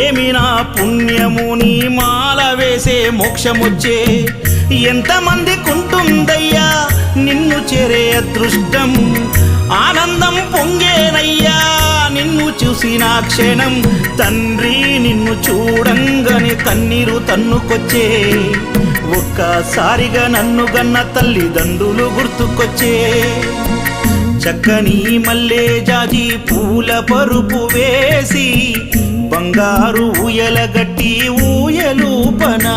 ఏమి నా పుణ్యము నీ మాల వేసే మోక్షమొచ్చే ఎంతమందికుంటుందయ్యా నిన్ను చేరే అదృష్టం ఆనందం పొంగేనయ్యా నిన్ను చూసిన క్షణం తండ్రి నిన్ను చూడంగానే కన్నీరు తన్నుకొచ్చే ఒక్కసారిగా నన్ను గన్న తల్లిదండ్రులు గుర్తుకొచ్చే చక్కని మల్లె జాజి పూల పరుపు వేసి బంగారు ఊయల గట్టి ఊయలూపనా